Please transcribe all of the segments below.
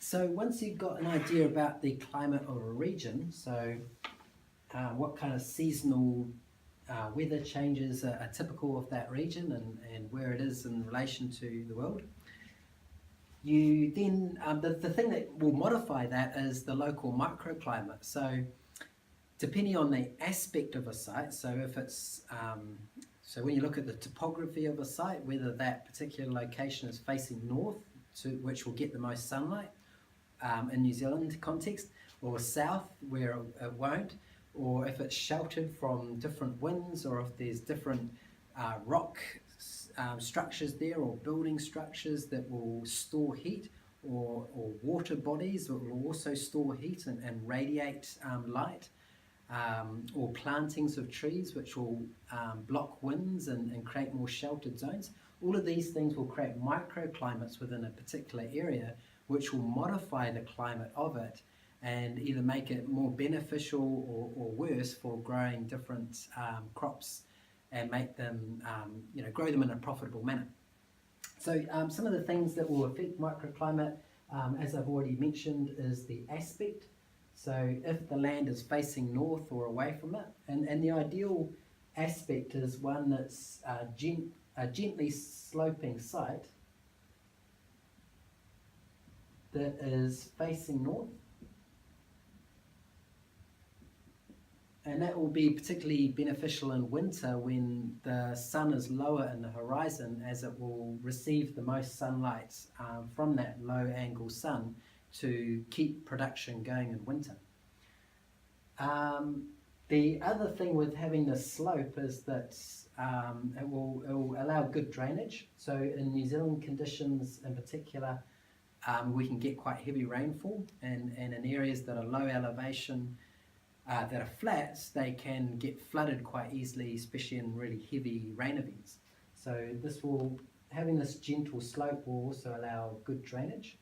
So once you've got an idea about the climate of a region, so what kind of seasonal weather changes are typical of that region and where it is in relation to the world, you then, the thing that will modify that is the local microclimate. So depending on the aspect of a site, so if it's, so when you look at the topography of a site, whether that particular location is facing north, which will get the most sunlight in New Zealand context, or south where it won't, or if it's sheltered from different winds, or if there's different rock structures there, or building structures that will store heat, or water bodies that will also store heat and radiate light, or plantings of trees which will block winds and create more sheltered zones. All of these things will create microclimates within a particular area, which will modify the climate of it and either make it more beneficial or worse for growing different crops and make them, grow them in a profitable manner. So some of the things that will affect microclimate, as I've already mentioned, is the aspect. So if the land is facing north or away from it, and the ideal aspect is one that's a gently sloping site that is facing north. And that will be particularly beneficial in winter when the sun is lower in the horizon, as it will receive the most sunlight from that low angle sun to keep production going in winter. The other thing with having this slope is that it will allow good drainage. So in New Zealand conditions in particular, we can get quite heavy rainfall, and in areas that are low elevation, that are flat, they can get flooded quite easily, especially in really heavy rain events. So having this gentle slope will also allow good drainage.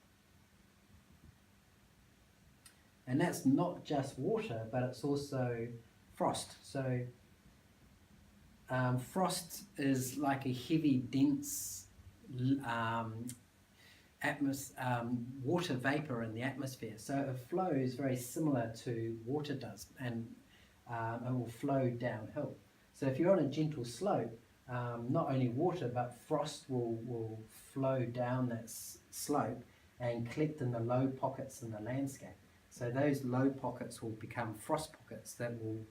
And that's not just water, but it's also frost. So frost is like a heavy, dense water vapor in the atmosphere. So it flows very similar to water does, and it will flow downhill. So if you're on a gentle slope, not only water but frost will flow down that slope and collect in the low pockets in the landscape. So those low pockets will become frost pockets that will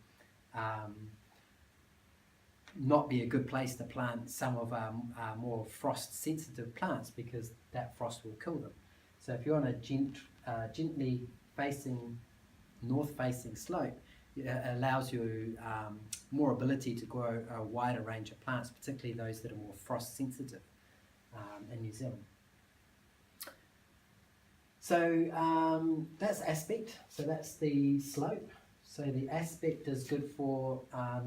not be a good place to plant some of our more frost sensitive plants, because that frost will kill them. So if you're on a gently facing, north facing slope, it allows you more ability to grow a wider range of plants, particularly those that are more frost sensitive in New Zealand. So that's aspect, so that's the slope. So the aspect is good for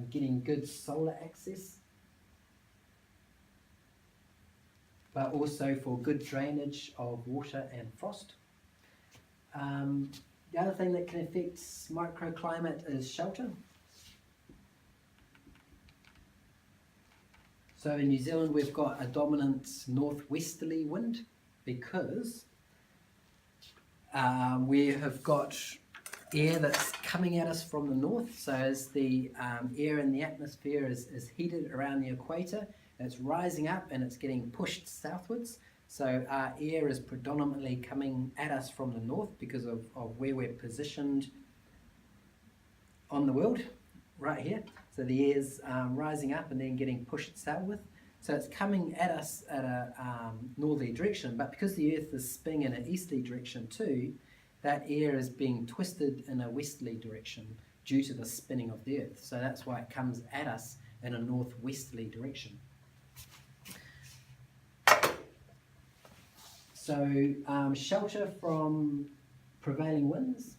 getting good solar access, but also for good drainage of water and frost. The other thing that can affect microclimate is shelter. So in New Zealand we've got a dominant northwesterly wind because we have got air that's coming at us from the north. So as the air in the atmosphere is heated around the equator, it's rising up and it's getting pushed southwards. So our air is predominantly coming at us from the north because of where we're positioned on the world, right here. So the air's rising up and then getting pushed southward. So it's coming at us at a northerly direction, but because the earth is spinning in an easterly direction too, that air is being twisted in a westerly direction due to the spinning of the earth. So that's why it comes at us in a northwesterly direction. So shelter from prevailing winds.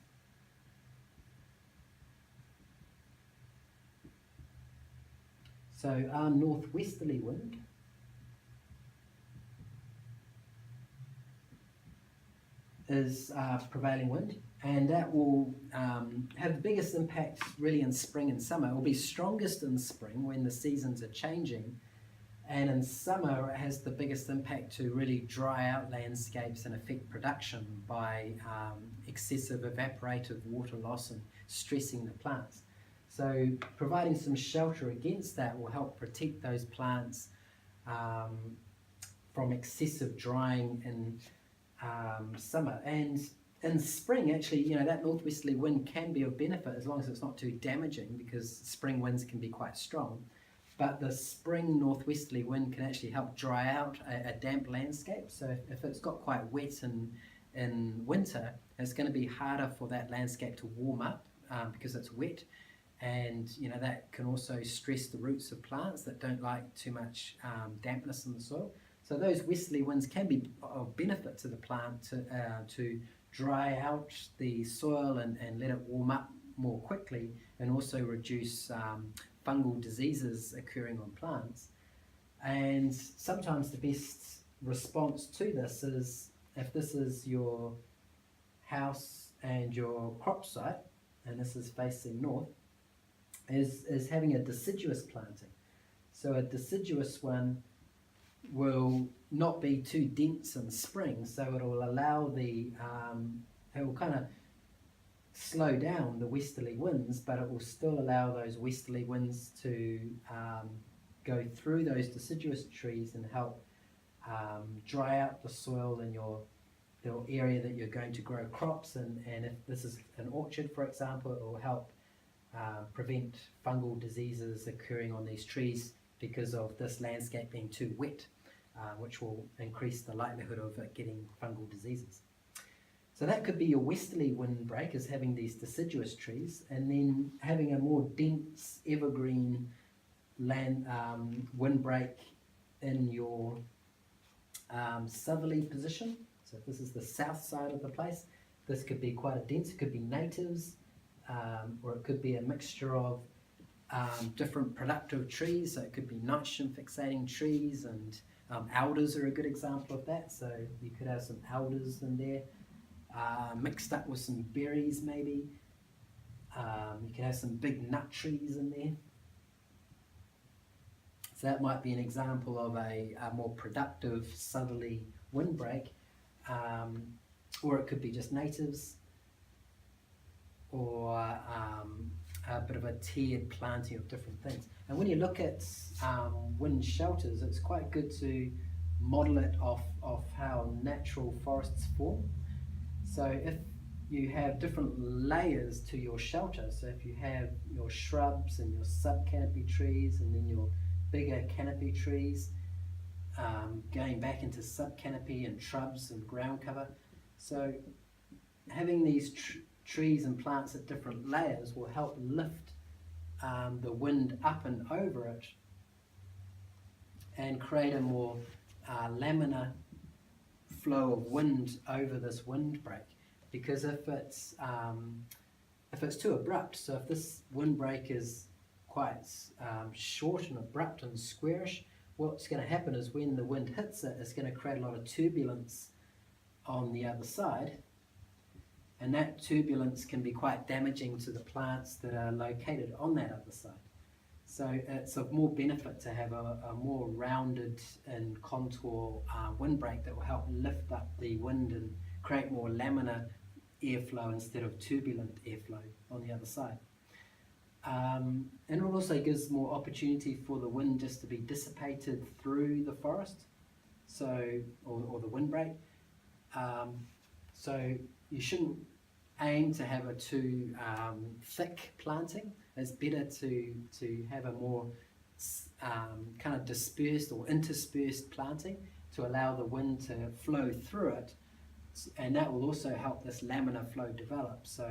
So our northwesterly wind is prevailing wind, and that will have the biggest impact really in spring and summer. It will be strongest in spring when the seasons are changing, And in summer, it has the biggest impact to really dry out landscapes and affect production by excessive evaporative water loss and stressing the plants. So providing some shelter against that will help protect those plants from excessive drying in summer. And in spring, actually, that northwesterly wind can be of benefit as long as it's not too damaging, because spring winds can be quite strong. But the spring northwesterly wind can actually help dry out a damp landscape. So if it's got quite wet in winter, it's going to be harder for that landscape to warm up because it's wet. And that can also stress the roots of plants that don't like too much dampness in the soil. So those westerly winds can be of benefit to the plant to dry out the soil and let it warm up more quickly, and also reduce fungal diseases occurring on plants. And sometimes the best response to this is, if this is your house and your crop site, and this is facing north, is having a deciduous planting. So a deciduous one will not be too dense in spring, so it will allow it will kind of slow down the westerly winds, but it will still allow those westerly winds to go through those deciduous trees and help dry out the soil in your area that you're going to grow crops in. And if this is an orchard, for example, it will help prevent fungal diseases occurring on these trees because of this landscape being too wet, which will increase the likelihood of it getting fungal diseases. So that could be your westerly windbreak, is having these deciduous trees, and then having a more dense evergreen windbreak in your southerly position. So if this is the south side of the place, this could be quite a dense, it could be natives, or it could be a mixture of different productive trees. So it could be nitrogen fixating trees, and alders are a good example of that. So you could have some alders in there, mixed up with some berries maybe. You can have some big nut trees in there. So that might be an example of a more productive southerly windbreak, or it could be just natives, or a bit of a tiered planting of different things. And when you look at wind shelters, it's quite good to model it off how natural forests form. So if you have different layers to your shelter, so if you have your shrubs and your sub-canopy trees, and then your bigger canopy trees, going back into sub-canopy and shrubs and ground cover, so having these trees and plants at different layers will help lift the wind up and over it, and create a more laminar flow of wind over this windbreak. Because if it's too abrupt, so if this windbreak is quite short and abrupt and squarish, what's going to happen is when the wind hits it, it's going to create a lot of turbulence on the other side, and that turbulence can be quite damaging to the plants that are located on that other side. So it's of more benefit to have a more rounded and contour windbreak that will help lift up the wind and create more laminar airflow instead of turbulent airflow on the other side. And it also gives more opportunity for the wind just to be dissipated through the forest, or the windbreak. So you shouldn't aim to have a too thick planting. It's better to have a more kind of dispersed or interspersed planting to allow the wind to flow through it, and that will also help this laminar flow develop. So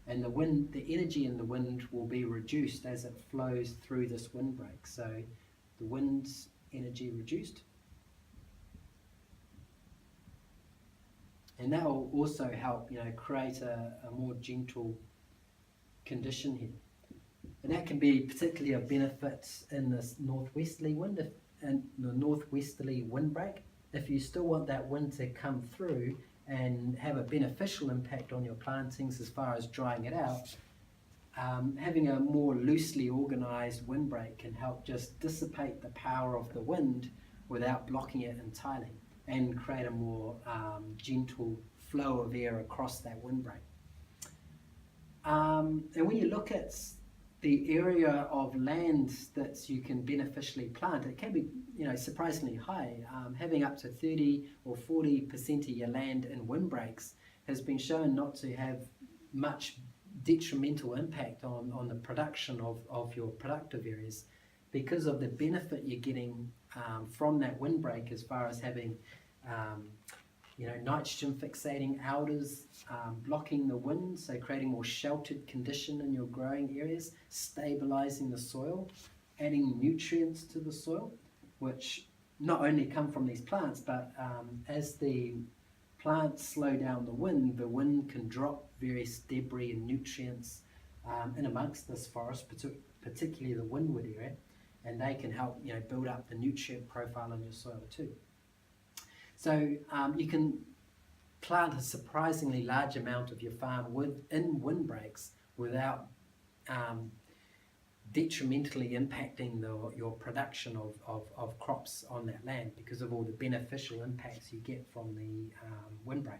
and the energy in the wind will be reduced as it flows through this windbreak. So the wind's energy reduced, and that will also help create a more gentle condition here. And that can be particularly of benefit in this northwesterly wind, and the northwesterly windbreak. If you still want that wind to come through and have a beneficial impact on your plantings as far as drying it out, having a more loosely organized windbreak can help just dissipate the power of the wind without blocking it entirely, and create a more gentle flow of air across that windbreak. And when you look at the area of land that you can beneficially plant, it can be, surprisingly high. Having up to 30 or 40% of your land in windbreaks has been shown not to have much detrimental impact on the production of your productive areas, because of the benefit you're getting from that windbreak, as far as having nitrogen fixating alders blocking the wind, so creating more sheltered condition in your growing areas, stabilizing the soil, adding nutrients to the soil, which not only come from these plants, but as the plants slow down the wind can drop various debris and nutrients in amongst this forest, particularly the windward area, and they can help build up the nutrient profile in your soil too. So you can plant a surprisingly large amount of your farm within windbreaks without detrimentally impacting your production of crops on that land, because of all the beneficial impacts you get from the windbreak.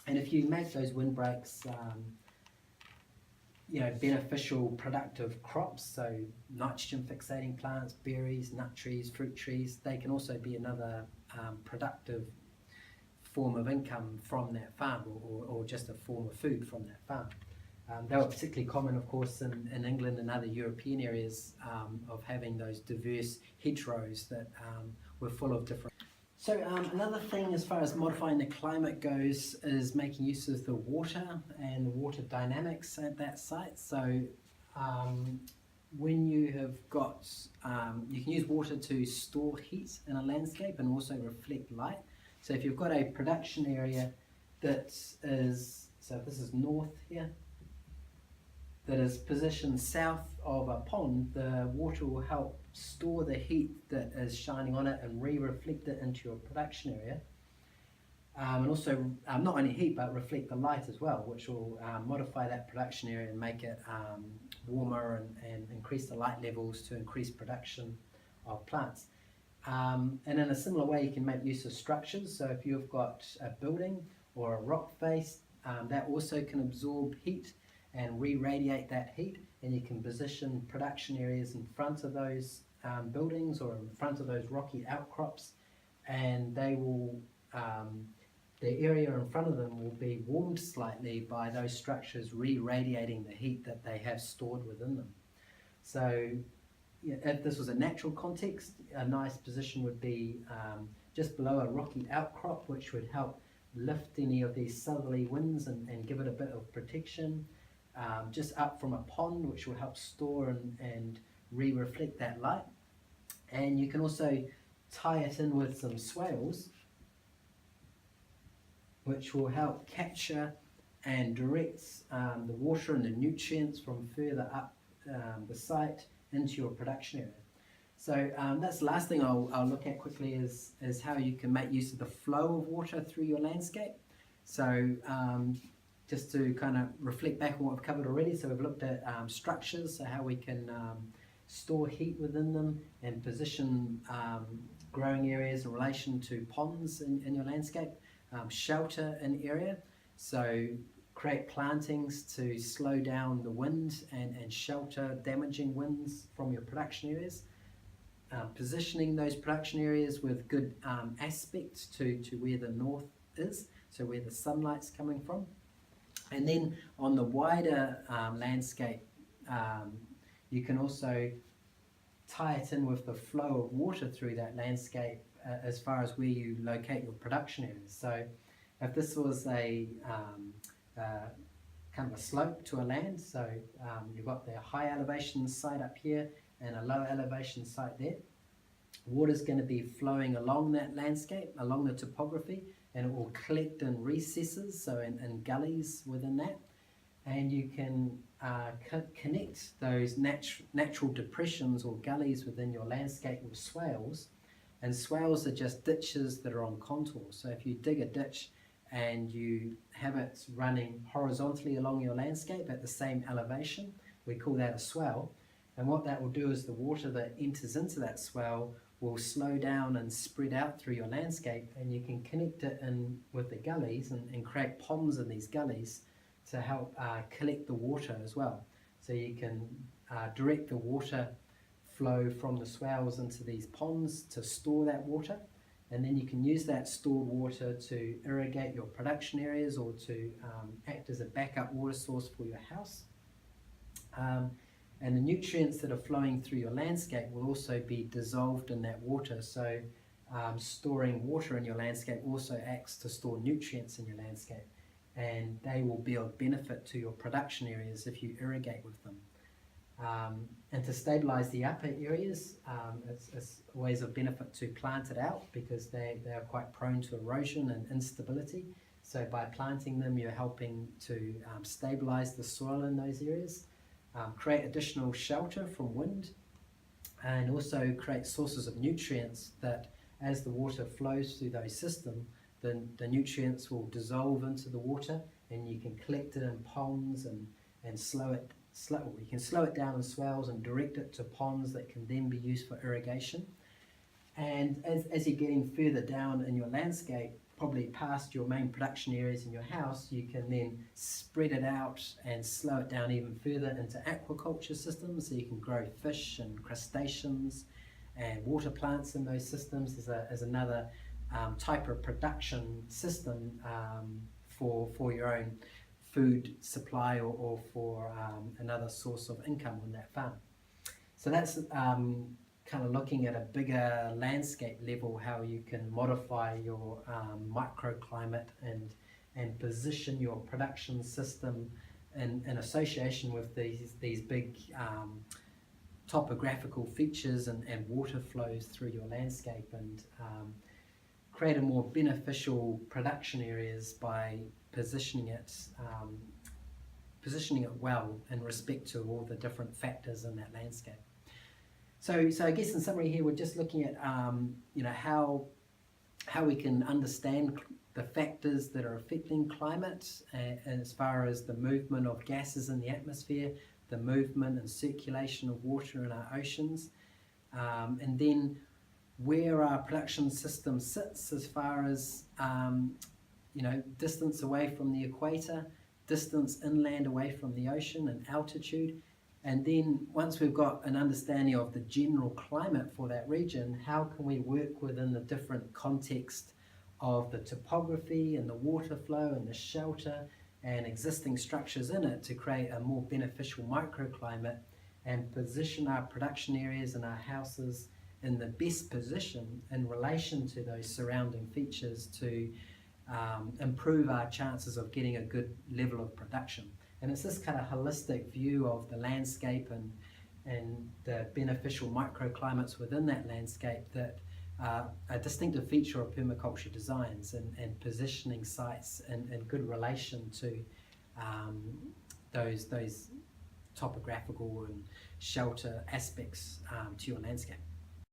And if you make those windbreaks beneficial productive crops, so nitrogen fixating plants, berries, nut trees, fruit trees, they can also be another productive form of income from that farm, or just a form of food from that farm. They were particularly common, of course, in England and other European areas, of having those diverse hedgerows that were full of different. So another thing as far as modifying the climate goes is making use of the water and the water dynamics at that site. So when you have got, you can use water to store heat in a landscape and also reflect light. So if you've got a production area that is, so this is north here, that is positioned south of a pond, the water will help store the heat that is shining on it and re-reflect it into your production area. And also not only heat, but reflect the light as well, which will modify that production area and make it warmer and increase the light levels to increase production of plants. And in a similar way, you can make use of structures. So if you've got a building or a rock face, that also can absorb heat and re-radiate that heat, and you can position production areas in front of those buildings or in front of those rocky outcrops, and they will, the area in front of them will be warmed slightly by those structures re-radiating the heat that they have stored within them. So if this was a natural context, a nice position would be just below a rocky outcrop, which would help lift any of these southerly winds and give it a bit of protection. Just up from a pond, which will help store and re-reflect that light. And you can also tie it in with some swales, which will help capture and direct the water and the nutrients from further up the site into your production area. So that's the last thing I'll look at quickly is how you can make use of the flow of water through your landscape. So just to kind of reflect back on what we've covered already, so we've looked at structures, so how we can store heat within them and position growing areas in relation to ponds in your landscape, shelter an area, so create plantings to slow down the wind and shelter damaging winds from your production areas, positioning those production areas with good aspect to where the north is, so where the sunlight's coming from. And then on the wider landscape, you can also tie it in with the flow of water through that landscape as far as where you locate your production areas. So if this was a kind of a slope to a land, so you've got the high elevation site up here and a low elevation site there, water's going to be flowing along that landscape, along the topography, and it will collect in recesses, so in gullies within that, and you can connect those natural depressions or gullies within your landscape with swales. And swales are just ditches that are on contours. So if you dig a ditch and you have it running horizontally along your landscape at the same elevation, we call that a swell. And what that will do is the water that enters into that swell will slow down and spread out through your landscape, and you can connect it in with the gullies and create ponds in these gullies to help collect the water as well. So you can direct the water flow from the swells into these ponds to store that water, and then you can use that stored water to irrigate your production areas or to act as a backup water source for your house. And the nutrients that are flowing through your landscape will also be dissolved in that water. So storing water in your landscape also acts to store nutrients in your landscape, and they will be of benefit to your production areas if you irrigate with them. And to stabilize the upper areas, it's always of benefit to plant it out, because they are quite prone to erosion and instability. So by planting them, you're helping to stabilize the soil in those areas, create additional shelter from wind, and also create sources of nutrients that, as the water flows through those systems, then the nutrients will dissolve into the water, and you can collect it in ponds and you can slow it down in swells and direct it to ponds that can then be used for irrigation. And as you're getting further down in your landscape, probably past your main production areas in your house, you can then spread it out and slow it down even further into aquaculture systems, so you can grow fish and crustaceans and water plants in those systems as another type of production system for your own food supply or for another source of income on that farm. So that's kind of looking at a bigger landscape level, how you can modify your microclimate and position your production system in association with these big topographical features and water flows through your landscape, and create a more beneficial production areas by positioning it well in respect to all the different factors in that landscape. So I guess in summary here, we're just looking at how we can understand the factors that are affecting climate, as far as the movement of gases in the atmosphere, the movement and circulation of water in our oceans, and then where our production system sits as far as distance away from the equator, distance inland away from the ocean, and altitude. And then once we've got an understanding of the general climate for that region, how can we work within the different context of the topography and the water flow and the shelter and existing structures in it to create a more beneficial microclimate, and position our production areas and our houses in the best position in relation to those surrounding features to improve our chances of getting a good level of production. And it's this kind of holistic view of the landscape and the beneficial microclimates within that landscape that a distinctive feature of permaculture designs, and positioning sites in good relation to those topographical and shelter aspects to your landscape.